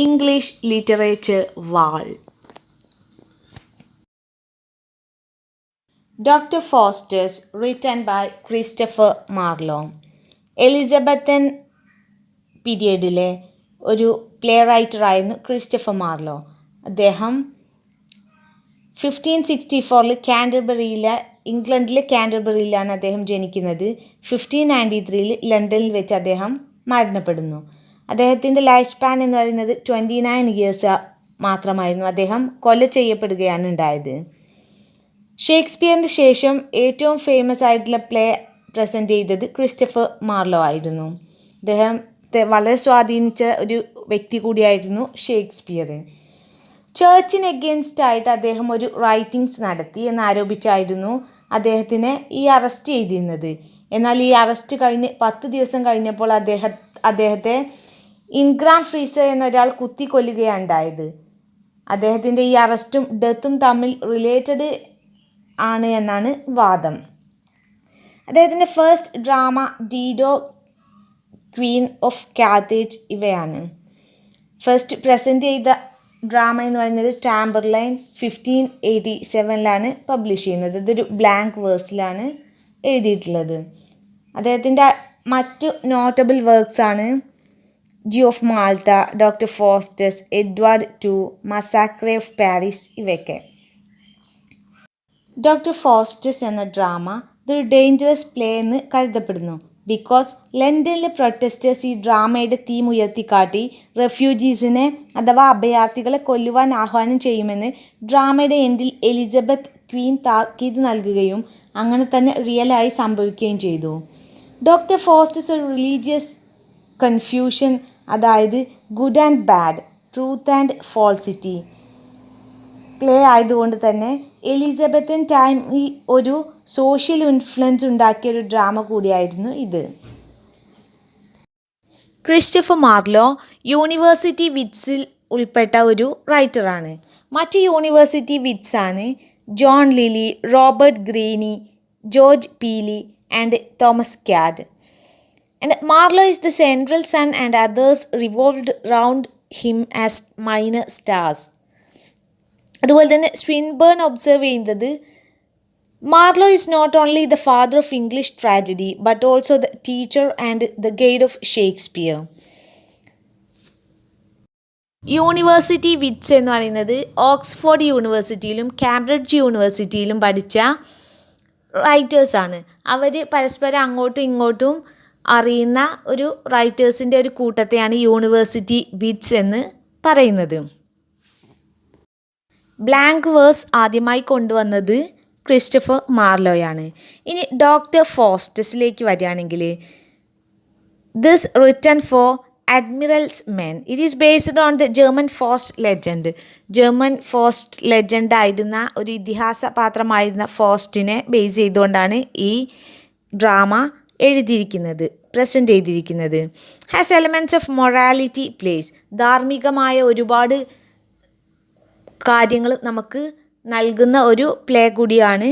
English Literature Wall. Dr. Faustus, written by Christopher Marlowe. Elizabethan പീരിയഡിലെ ഒരു play റൈറ്ററായിരുന്നു Christopher Marlow. അദ്ദേഹം 1564 കാൻറ്റർബറിയിലെ ഇംഗ്ലണ്ടിലെ കാൻറ്റർബറിയിലാണ് അദ്ദേഹം ജനിക്കുന്നത്. 1593 ലണ്ടനിൽ വെച്ച് അദ്ദേഹം മരണപ്പെടുന്നു. അദ്ദേഹത്തിൻ്റെ ലൈഫ് സ്പാൻ എന്ന് പറയുന്നത് 29 ഇയേഴ്സ് മാത്രമായിരുന്നു. അദ്ദേഹം കൊല ചെയ്യപ്പെടുകയാണ് ഉണ്ടായത്. ഷേക്സ്പിയറിന് ശേഷം ഏറ്റവും ഫേമസ് ആയിട്ടുള്ള പ്ലേ പ്രസൻറ്റ് ചെയ്തത് ക്രിസ്റ്റഫർ മാർലോ ആയിരുന്നു. അദ്ദേഹത്തെ വളരെ സ്വാധീനിച്ച ഒരു വ്യക്തി കൂടിയായിരുന്നു ഷേക്സ്പിയർ. ചർച്ചിന് എഗെയിൻസ്റ്റ് ആയിട്ട് അദ്ദേഹം ഒരു റൈറ്റിങ്സ് നടത്തി എന്നാരോപിച്ചായിരുന്നു അദ്ദേഹത്തിനെ ഈ അറസ്റ്റ് ചെയ്തിരുന്നത്. എന്നാൽ ഈ അറസ്റ്റ് കഴിഞ്ഞ് 10 ദിവസം കഴിഞ്ഞപ്പോൾ അദ്ദേഹത്തെ ഇൻഗ്രാം ഫ്രീസർ എന്നൊരാൾ കുത്തിക്കൊല്ലുകയാണ് ഉണ്ടായത്. അദ്ദേഹത്തിൻ്റെ ഈ അറസ്റ്റും ഡെത്തും തമ്മിൽ റിലേറ്റഡ് ആണ് എന്നാണ് വാദം. അദ്ദേഹത്തിൻ്റെ first drama Dido, queen of Carthage ഇവയാണ്. ഫസ്റ്റ് പ്രസൻറ്റ് ചെയ്ത ഡ്രാമ എന്ന് പറയുന്നത് ടാമ്പർലൈൻ 1587 പബ്ലിഷ് ചെയ്യുന്നത്. ഇതൊരു ബ്ലാങ്ക് വേഴ്സിലാണ് എഴുതിയിട്ടുള്ളത്. അദ്ദേഹത്തിൻ്റെ മറ്റു നോട്ടബിൾ വർക്ക്സാണ് Jew of Malta, doctor Faustus, Edward two, massacre of Paris ഇവയൊക്കെ. ഡോക്ടർ ഫോസ്റ്റസ് എന്ന ഡ്രാമ ഇതൊരു ഡേഞ്ചറസ് പ്ലേ എന്ന് കരുതപ്പെടുന്നു. ബിക്കോസ് ലണ്ടനിലെ പ്രൊട്ടസ്റ്റേഴ്സ് ഈ ഡ്രാമയുടെ തീം ഉയർത്തിക്കാട്ടി റെഫ്യൂജീസിനെ അഥവാ അഭയാർത്ഥികളെ കൊല്ലുവാൻ ആഹ്വാനം ചെയ്യുമെന്ന് ഡ്രാമയുടെ എൻഡിൽ എലിസബത്ത് ക്വീൻ താക്കീത് നൽകുകയും അങ്ങനെ തന്നെ റിയലായി സംഭവിക്കുകയും ചെയ്തു. ഡോക്ടർ ഫോസ്റ്റസ് ഒരു റിലീജിയസ് കൺഫ്യൂഷൻ, അതായത് good and bad, truth and falsity play ആയതുകൊണ്ട് തന്നെ എലിസബത്തൻ ടൈമിൽ ഒരു സോഷ്യൽ ഇൻഫ്ലുവൻസ് ഉണ്ടാക്കിയ ഒരു ഡ്രാമ കൂടിയായിരുന്നു ഇത്. ക്രിസ്റ്റഫർ മാർലോ യൂണിവേഴ്സിറ്റി വിറ്റ്സിൽ ഉൾപ്പെട്ട ഒരു റൈറ്ററാണ്. മറ്റ് യൂണിവേഴ്സിറ്റി വിറ്റ്സാണ് John Lyly, Robert Greene, George Peele and Thomas Kyd. And Marlowe is the central sun and others revolved round him as minor stars. അതുപോലെ തന്നെ സ്വിൻബേൺ ഒബ്സർവ് ചെയ്യുന്നത് Marlowe is not only the father of English tragedy but also the teacher and the guide of Shakespeare. University wits എന്ന് പറയുന്നത് Oxford യൂണിവേഴ്സിറ്റിയിലും Cambridge യൂണിവേഴ്സിറ്റിയിലും പഠിച്ച റൈറ്റേഴ്സാണ്. അവർ പരസ്പരം അങ്ങോട്ടും ഇങ്ങോട്ടും അറിയുന്ന ഒരു റൈറ്റേഴ്സിൻ്റെ ഒരു കൂട്ടത്തെയാണ് യൂണിവേഴ്സിറ്റി വിറ്റ്സ് എന്ന് പറയുന്നത്. ബ്ലാങ്ക് വേഴ്സ് ആദ്യമായി കൊണ്ടുവന്നത് ക്രിസ്റ്റഫർ മാർലോയാണ്. ഇനി ഡോക്ടർ ഫോസ്റ്റസിലേക്ക് വരികയാണെങ്കിൽ this written four admirals men. It is based on the German ഫോസ്റ്റ് legend. German ഫോസ്റ്റ് legend ആയിരുന്ന ഒരു ഇതിഹാസ പാത്രമായിരുന്ന ഫോസ്റ്റിനെ ബേസ് ചെയ്തുകൊണ്ടാണ് ഈ ഡ്രാമ എഴുതിയിരിക്കുന്നത്, പ്രസൻറ്റ് ചെയ്തിരിക്കുന്നത്. Has elements of morality plays. ധാർമ്മികമായ ഒരുപാട് കാര്യങ്ങൾ നമുക്ക് നൽകുന്ന ഒരു പ്ലേ കൂടിയാണ്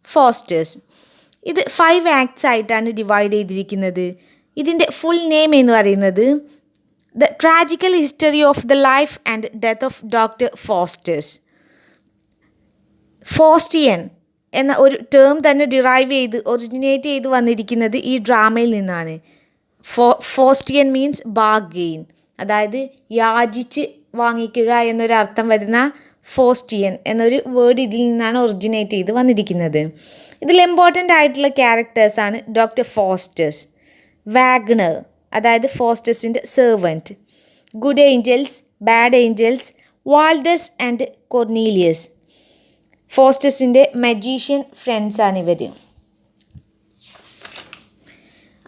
ഫോസ്റ്റേഴ്സ്. ഇത് 5 ആക്ട്സ് ആയിട്ടാണ് ഡിവൈഡ് ചെയ്തിരിക്കുന്നത്. ഇതിൻ്റെ ഫുൾ നെയിം എന്ന് പറയുന്നത് the tragical history of the life and death of doctor Faustus. Faustian എന്ന ഒരു ടേം തന്നെ ഒറിജിനേറ്റ് ചെയ്ത് വന്നിരിക്കുന്നത് ഈ ഡ്രാമയിൽ നിന്നാണ്. ഫോസ്റ്റിയൻ മീൻസ് ബാർഗെയിൻ, അതായത് യാചിച്ച് വാങ്ങിക്കുക എന്നൊരർത്ഥം വരുന്ന ഫോസ്റ്റിയൻ എന്നൊരു വേർഡ് ഇതിൽ നിന്നാണ് ഒറിജിനേറ്റ് ചെയ്ത് വന്നിരിക്കുന്നത്. ഇതിൽ ഇമ്പോർട്ടൻ്റ് ആയിട്ടുള്ള ക്യാരക്ടേഴ്സാണ് ഡോക്ടർ ഫോസ്റ്റസ്, വാഗ്നർ അതായത് ഫോസ്റ്റസിൻ്റെ servant, good angels, bad angels, Valdes and Cornelius. ഫോസ്റ്റസിൻ്റെ മജീഷ്യൻ ഫ്രണ്ട്സാണ് ഇവർ.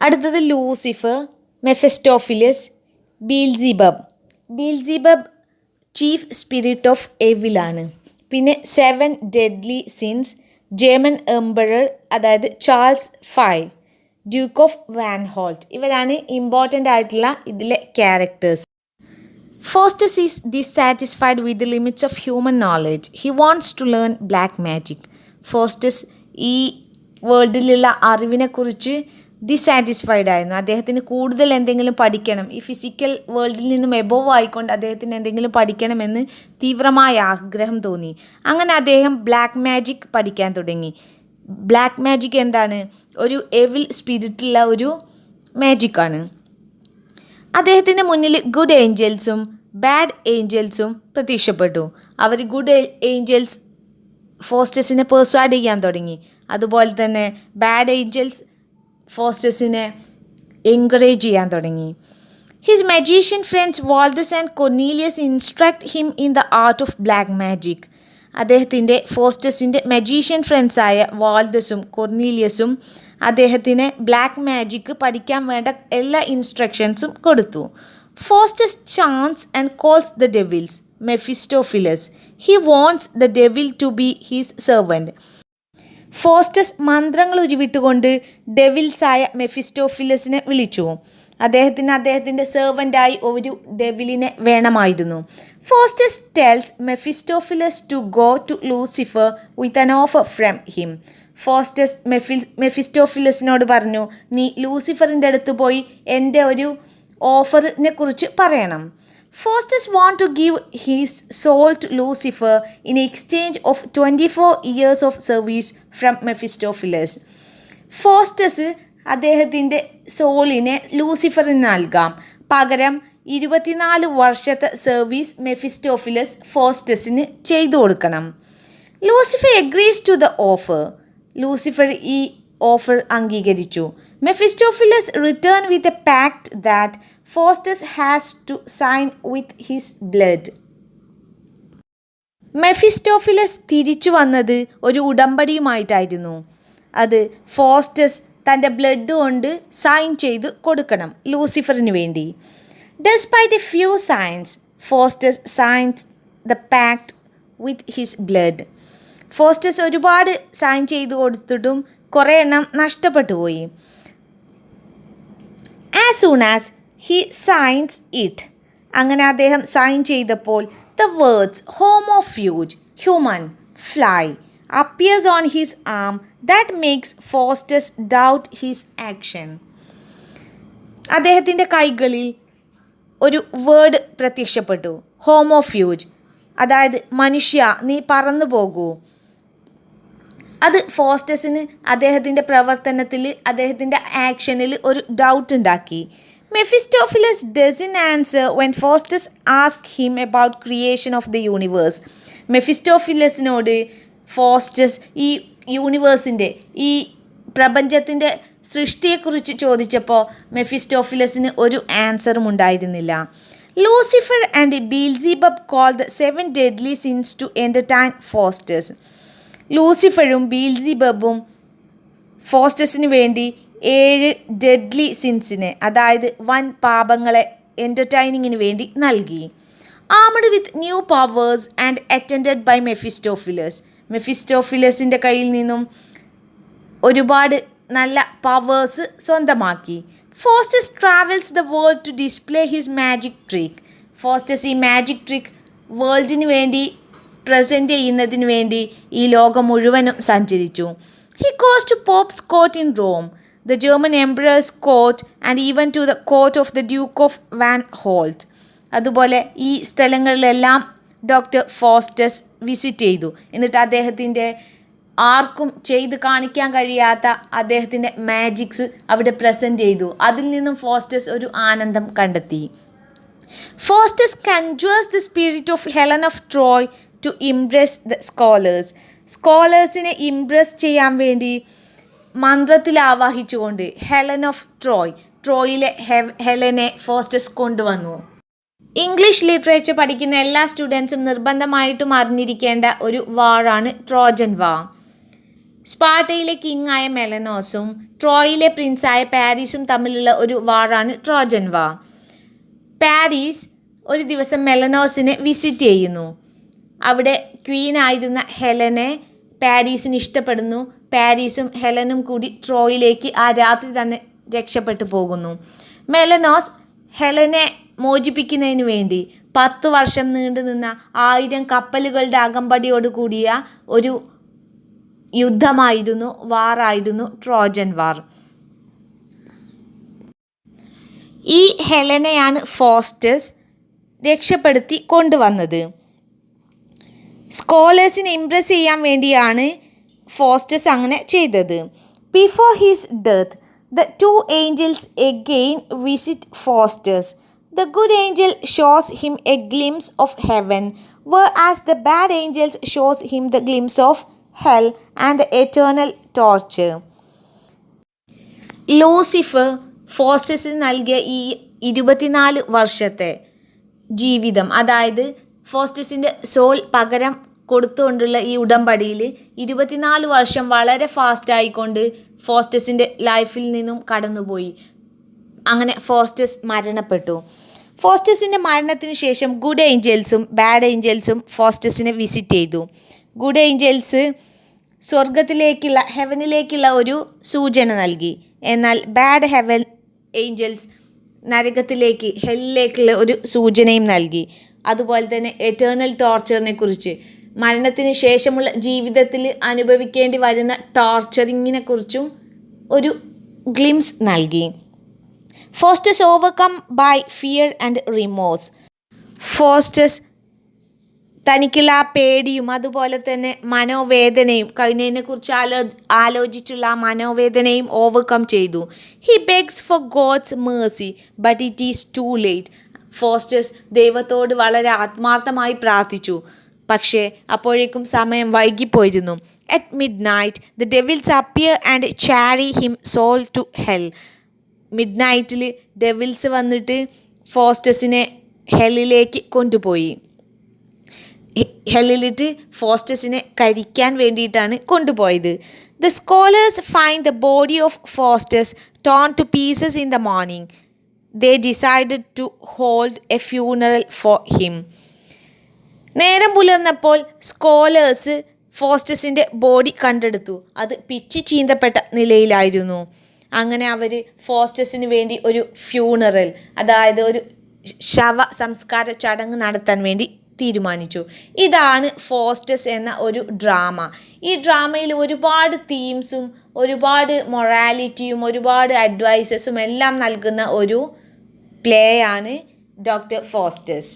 അടുത്തത് Lucifer, Mephistopheles, Beelzebub chief spirit of എവിലാണ്. പിന്നെ 7 ഡെഡ്ലി സിൻസ്, ജർമ്മൻ എംപറർ അതായത് Charles V, duke of Vanholt. ഇവരാണ് ഇമ്പോർട്ടൻ്റ് ആയിട്ടുള്ള ഇതിലെ characters. Faustus is dissatisfied with the limits of human knowledge. He wants to learn black magic. Faustus ഈ വേൾഡിലുള്ള അറിവിനെക്കുറിച്ച് dissatisfied ആയിരുന്നു. അദ്ദേഹത്തിന് കൂടുതൽ എന്തെങ്കിലും പഠിക്കണം, ഈ ഫിസിക്കൽ വേൾഡിൽ നിന്നും എബോവ് ആയിക്കൊണ്ട് അദ്ദേഹത്തിന് എന്തെങ്കിലും പഠിക്കണമെന്ന് തീവ്രമായ ആഗ്രഹം തോന്നി. അങ്ങനെ അദ്ദേഹം ബ്ലാക്ക് മാജിക് പഠിക്കാൻ തുടങ്ങി. ബ്ലാക്ക് മാജിക് എന്താണ്? ഒരു എവിൽ സ്പിരിറ്റുള്ള ഒരു മാജിക്കാണ്. അദ്ദേഹത്തിൻ്റെ മുന്നിൽ ഗുഡ് ഏഞ്ചൽസും ബാഡ് ഏഞ്ചൽസും പ്രത്യക്ഷപ്പെട്ടു. അവർ ഗുഡ് ഏഞ്ചൽസ് ഫോസ്റ്റസിനെ പെർസ്വാഡ് ചെയ്യാൻ തുടങ്ങി. അതുപോലെ തന്നെ ബാഡ് ഏഞ്ചൽസ് ഫോസ്റ്റസിനെ എൻകറേജ് ചെയ്യാൻ തുടങ്ങി. His magician friends Valdes and Cornelius instruct him in the art of black magic. അദ്ദേഹത്തിൻ്റെ ഫോസ്റ്റസിൻ്റെ മജീഷ്യൻ ഫ്രണ്ട്സായ വാൾഡസും കൊർണീലിയസും അദ്ദേഹത്തിന് ബ്ലാക്ക് മാജിക് പഠിക്കാൻ വേണ്ട എല്ലാ ഇൻസ്ട്രക്ഷൻസും കൊടുത്തു. Faustus chants and calls the devils Mephistopheles. He wants the devil to be his servant. Faustus മന്ത്രങ്ങൾ ഉരുവിട്ടുകൊണ്ട് ഡെവിൽസായ മെഫിസ്റ്റോഫിലസിനെ വിളിച്ചു. അദ്ദേഹത്തിൻ്റെ സെർവൻ്റായി ഒരു ഡെവിലിനെ വേണമായിരുന്നു. Faustus tells Mephistopheles to go to Lucifer with an offer from him. Faustus മെഫിസ്റ്റോഫിലസിനോട് പറഞ്ഞു, നീ ലൂസിഫറിൻ്റെ അടുത്ത് പോയി എൻ്റെ ഒരു ഓഫറിനെ കുറിച്ച് പറയണം. Faustus want to give his soul to Lucifer in exchange of 24 years of service from Mephistopheles. Faustus അദ്ദേഹത്തിൻ്റെ സോളിനെ ലൂസിഫറിന് നൽകാം, പകരം 24 വർഷത്തെ സർവീസ് മെഫിസ്റ്റോഫിലസ് ഫോസ്റ്റസിന് ചെയ്തു കൊടുക്കണം. Lucifer agrees to the offer. Lucifer ഈ ഓഫർ അംഗീകരിച്ചു. Mephistopheles return with a pact that Faustus has to sign with his blood. Mephistopheles തിരിച്ചു വന്നത് ഒരു ഉടമ്പടിയുമായിട്ടായിരുന്നു. അത് ഫോസ്റ്റസ് തൻ്റെ ബ്ലഡ് കൊണ്ട് സൈൻ ചെയ്ത് കൊടുക്കണം ലൂസിഫറിന് വേണ്ടി. Despite a few signs, Faustus signs the pact with his blood. Faustus ഒരുപാട് സൈൻ ചെയ്ത് കൊടുത്തിട്ടും കുറേ എണ്ണം നഷ്ടപ്പെട്ടു പോയി. As soon as he signs it, അങ്ങനെ അദ്ദേഹം സൈൻ ചെയ്തപ്പോൾ the words homo fuge, human, fly appears on his arm that makes Faustus doubt his action. അദ്ദേഹത്തിൻ്റെ കൈകളിൽ ഒരു വേർഡ് പ്രത്യക്ഷപ്പെട്ടു, ഹോമോഫ്യൂജ്, അതായത് മനുഷ്യ നീ പറന്നു പോകൂ. അത് ഫോസ്റ്റസിന് അദ്ദേഹത്തിൻ്റെ പ്രവർത്തനത്തിൽ, അദ്ദേഹത്തിൻ്റെ ആക്ഷനിൽ ഒരു ഡൗട്ട് ഉണ്ടാക്കി. മെഫിസ്റ്റോഫിലസ് doesn't answer when Faustus asks him about creation of the universe. മെഫിസ്റ്റോഫിലസിനോട് ഫോസ്റ്റസ് ഈ യൂണിവേഴ്സിൻ്റെ, ഈ പ്രപഞ്ചത്തിൻ്റെ സൃഷ്ടിയെക്കുറിച്ച് ചോദിച്ചപ്പോൾ മെഫിസ്റ്റോഫിലസിന് ഒരു ആൻസറും ഉണ്ടായിരുന്നില്ല. Lucifer and Beelzebub call the 7 deadly sins to entertain Faustus. ലൂസിഫറും ബീൽസിബബും ഫോസ്റ്റസിന് വേണ്ടി 7 ഡെഡ്ലി സിൻസിനെ, അതായത് വൻ പാപങ്ങളെ എൻ്റർടൈനിങ്ങിന് വേണ്ടി നൽകി. Armed with new powers and attended by Mephistopheles. മെഫിസ്റ്റോഫിലസിൻ്റെ കയ്യിൽ നിന്നും ഒരുപാട് നല്ല പവേഴ്സ് സ്വന്തമാക്കി. Faustus travels the world to display his magic trick. Faustus ഈ മാജിക് ട്രിക്ക് വേൾഡിന് വേണ്ടി പ്രസൻറ്റ് ചെയ്യുന്നതിന് വേണ്ടി ഈ ലോകം മുഴുവനും സഞ്ചരിച്ചു. He goes to pope's court in Rome, the German emperor's court and even to the court of the duke of Vanholt. അതുപോലെ ഈ സ്ഥലങ്ങളിലെല്ലാം ഡോക്ടർ ഫോസ്റ്റസ് വിസിറ്റ് ചെയ്തു. എന്നിട്ട് അദ്ദേഹത്തിൻ്റെ ആർക്കും ചെയ്ത് കാണിക്കാൻ കഴിയാത്ത അദ്ദേഹത്തിൻ്റെ മാജിക്സ് അവിടെ പ്രസൻറ്റ് ചെയ്തു. അതിൽ നിന്നും ഫോസ്റ്റസ് ഒരു ആനന്ദം കണ്ടെത്തി. Faustus conjures the spirit of Helen of Troy to impress the scholars. സ്കോളേഴ്സിനെ ഇംപ്രസ് ചെയ്യാൻ വേണ്ടി മന്ത്രത്തിൽ ആവാഹിച്ചുകൊണ്ട് ഹെലൻ ഓഫ് ട്രോയ്, ട്രോയിലെ ഹെലനെ ഫോസ്റ്റസ് കൊണ്ടുവന്നു. ഇംഗ്ലീഷ് ലിറ്ററേച്ചർ പഠിക്കുന്ന എല്ലാ സ്റ്റുഡൻസും നിർബന്ധമായിട്ടും അറിഞ്ഞിരിക്കേണ്ട ഒരു വാറാണ് ട്രോജൻ വാർ. സ്പാർട്ടയിലെ കിങ്ങായ മെലനോസും ട്രോയിലെ പ്രിൻസായ പാരീസും തമ്മിലുള്ള ഒരു വാറാണ് ട്രോജൻ വാർ. പാരീസ് ഒരു ദിവസം മെലനോസിനെ വിസിറ്റ് ചെയ്യുന്നു. അവിടെ ക്വീനായിരുന്ന ഹെലനെ പാരീസിന് ഇഷ്ടപ്പെടുന്നു. പാരീസും ഹെലനും കൂടി ട്രോയിലേക്ക് ആ രാത്രി തന്നെ രക്ഷപ്പെട്ടു പോകുന്നു. മെലനോസ് ഹെലനെ മോചിപ്പിക്കുന്നതിന് വേണ്ടി 10 വർഷം നീണ്ടു നിന്ന 1000 കപ്പലുകളുടെ അകമ്പടിയോട് കൂടിയ ഒരു യുദ്ധമായിരുന്നു, വാറായിരുന്നു ട്രോജൻ വാർ. ഈ ഹെലനെയാണ് ഫോസ്റ്റസ് രക്ഷപ്പെടുത്തി കൊണ്ടുവന്നത്. സ്കോളേഴ്സിനെ ഇംപ്രസ് ചെയ്യാൻ വേണ്ടിയാണ് ഫോസ്റ്റസ് അങ്ങനെ ചെയ്തത്. Before his death the two angels again visit Faustus. The good angel shows him a glimpse of heaven, whereas the bad angels shows him the glimpse of hell and the eternal torture. Lucifer ഫോസ്റ്റസിന് നൽകിയ ഈ 24 വർഷത്തെ ജീവിതം, അതായത് ഫോസ്റ്റസിൻ്റെ soul പകരം കൊടുത്തുകൊണ്ടുള്ള ഈ ഉടമ്പടിയിൽ 24 വർഷം വളരെ ഫാസ്റ്റായിക്കൊണ്ട് ഫോസ്റ്റസിൻ്റെ ലൈഫിൽ നിന്നും കടന്നുപോയി. അങ്ങനെ ഫോസ്റ്റസ് മരണപ്പെട്ടു. ഫോസ്റ്റസിൻ്റെ മരണത്തിന് ശേഷം ഗുഡ് ഏഞ്ചൽസും ബാഡ് ഏഞ്ചൽസും ഫോസ്റ്റസിനെ വിസിറ്റ് ചെയ്തു. ഗുഡ് ഏഞ്ചൽസ് സ്വർഗത്തിലേക്കുള്ള ഹെവനിലേക്കുള്ള ഒരു സൂചന നൽകി. എന്നാൽ ബാഡ് ഏഞ്ചൽസ് നരകത്തിലേക്ക് ഹെല്ലിലേക്കുള്ള ഒരു സൂചനയും നൽകി. അതുപോലെ തന്നെ എറ്റേണൽ ടോർച്ചറിനെ കുറിച്ച്, മരണത്തിന് ശേഷമുള്ള ജീവിതത്തിൽ അനുഭവിക്കേണ്ടി വരുന്ന ടോർച്ചറിങ്ങിനെ കുറിച്ചും ഒരു ഗ്ലിംസ് നൽകി. Faustus overcome by fear and remorse. Faustus തനിക്കുള്ള ആ പേടിയും അതുപോലെ തന്നെ മനോവേദനയും കഴിഞ്ഞതിനെക്കുറിച്ച് ആലോചിച്ചുള്ള ആ മനോവേദനയും ഓവർകം ചെയ്തു. He begs for God's mercy but it is too late. Faustus ദൈവത്തോട് വളരെ ആത്മാർത്ഥമായി പ്രാർത്ഥിച്ചു, പക്ഷേ അപ്പോഴേക്കും സമയം വൈകിപ്പോയിരുന്നു. At midnight the devils appear and carry him soul to hell. മിഡ് നൈറ്റിൽ ഡെവിൽസ് വന്നിട്ട് ഫോസ്റ്റസിനെ ഹെല്ലിലേക്ക് കൊണ്ടുപോയി. ഹെല്ലിലിട്ട് ഫോസ്റ്റസിനെ കരിക്കാൻ വേണ്ടിയിട്ടാണ് കൊണ്ടുപോയത്. The scholars find the body of Faustus torn to pieces in the morning. They decided to hold a funeral for him. നേരം പുലർന്നപ്പോൾ സ്കോളേഴ്സ് ഫോസ്റ്റസിൻ്റെ ബോഡി കണ്ടെടുത്തു. അത് പിച്ചി ചീന്തപ്പെട്ട നിലയിലായിരുന്നു. അങ്ങനെ അവർ ഫോസ്റ്റസിന് വേണ്ടി ഒരു ഫ്യൂണറൽ, അതായത് ഒരു ശവ സംസ്കാര ചടങ്ങ് നടത്താൻ വേണ്ടി തീരുമാനിച്ചു. ഇതാണ് ഫോസ്റ്റസ് എന്ന ഒരു ഡ്രാമ. ഈ ഡ്രാമയിൽ ഒരുപാട് തീംസും ഒരുപാട് മൊറാലിറ്റിയും ഒരുപാട് അഡ്വൈസസും എല്ലാം നൽകുന്ന ഒരു പ്ലേ ആണ് ഡോക്ടർ ഫോസ്റ്റസ്.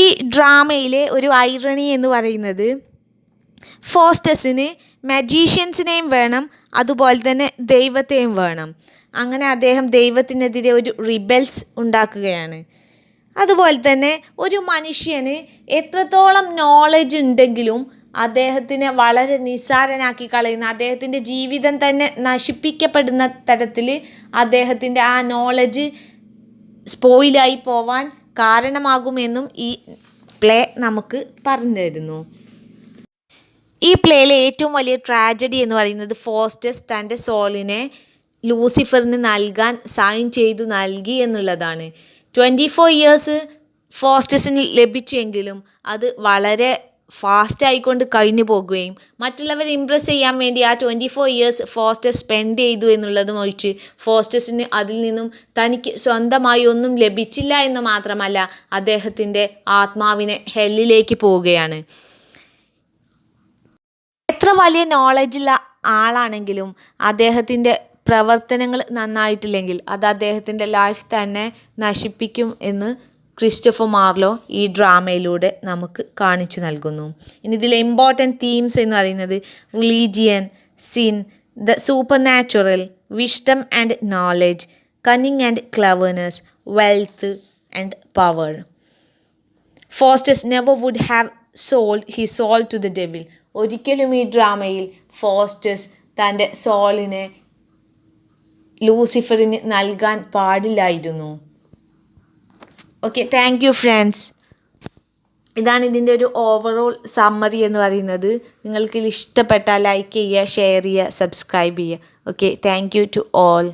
ഈ ഡ്രാമയിലെ ഒരു ഐറണി എന്ന് പറയുന്നത് ഫോസ്റ്റസിന് മജീഷ്യൻസിനെയും വേണം, അതുപോലെ തന്നെ ദൈവത്തെയും വേണം. അങ്ങനെ അദ്ദേഹം ദൈവത്തിനെതിരെ ഒരു റിബൽസ് ഉണ്ടാക്കുകയാണ്. അതുപോലെ തന്നെ ഒരു മനുഷ്യന് എത്രത്തോളം നോളജ് ഉണ്ടെങ്കിലും അദ്ദേഹത്തിനെ വളരെ നിസ്സാരനാക്കി കളയുന്ന, അദ്ദേഹത്തിൻ്റെ ജീവിതം തന്നെ നശിപ്പിക്കപ്പെടുന്ന തരത്തിൽ അദ്ദേഹത്തിൻ്റെ ആ നോളജ് സ്പോയിലായി പോവാൻ കാരണമാകുമെന്നും ഈ പ്ലേ നമുക്ക് പറഞ്ഞു തരുന്നു. ഈ പ്ലേയിലെ ഏറ്റവും വലിയ ട്രാജഡി എന്ന് പറയുന്നത് ഫോസ്റ്റസ് തൻ്റെ സോളിനെ ലൂസിഫറിന് നൽകാൻ സൈൻ ചെയ്തു നൽകി എന്നുള്ളതാണ്. 24 ഇയേഴ്സ് ഫോസ്റ്റസിന് ലഭിച്ചെങ്കിലും അത് വളരെ ഫാസ്റ്റ് ആയിക്കൊണ്ട് കഴിഞ്ഞു പോകുകയും മറ്റുള്ളവരെ ഇംപ്രസ് ചെയ്യാൻ വേണ്ടി ആ 24 ഇയേഴ്സ് ഫോസ്റ്റസ് സ്പെൻഡ് ചെയ്തു എന്നുള്ളതും ഒഴിച്ച് ഫോസ്റ്റസിന് അതിൽ നിന്നും തനിക്ക് സ്വന്തമായി ഒന്നും ലഭിച്ചില്ല എന്ന് മാത്രമല്ല, അദ്ദേഹത്തിൻ്റെ ആത്മാവിനെ ഹെല്ലിലേക്ക് പോവുകയാണ്. എത്ര വലിയ നോളജുള്ള ആളാണെങ്കിലും അദ്ദേഹത്തിൻ്റെ പ്രവർത്തനങ്ങൾ നന്നായിട്ടില്ലെങ്കിൽ അത് അദ്ദേഹത്തിൻ്റെ ലൈഫ് തന്നെ നശിപ്പിക്കും എന്ന് ക്രിസ്റ്റഫർ മാർലോ ഈ ഡ്രാമയിലൂടെ നമുക്ക് കാണിച്ചു നൽകുന്നു. ഇനി ഇതിലെ ഇമ്പോർട്ടൻറ്റ് തീംസ് എന്ന് പറയുന്നത് religion, sin, the supernatural, wisdom and knowledge, cunning and cleverness, wealth and power. Faustus never would have sold his soul to the devil. ഒരിക്കലും ഈ ഡ്രാമയിൽ ഫോസ്റ്റസ് തൻ്റെ സോളിനെ ലൂസിഫറിന് നൽകാൻ പാടില്ലായിരുന്നു. Okay, thank you friends. ഇതാണ് ഇതിൻ്റെ ഒരു ഓവറോൾ സമ്മറി എന്ന് പറയുന്നത്. നിങ്ങൾക്ക് ഇഷ്ടപ്പെട്ടാൽ ലൈക്ക് ചെയ്യുക, ഷെയർ ചെയ്യുക, സബ്സ്ക്രൈബ് ചെയ്യുക. Okay, thank you to all.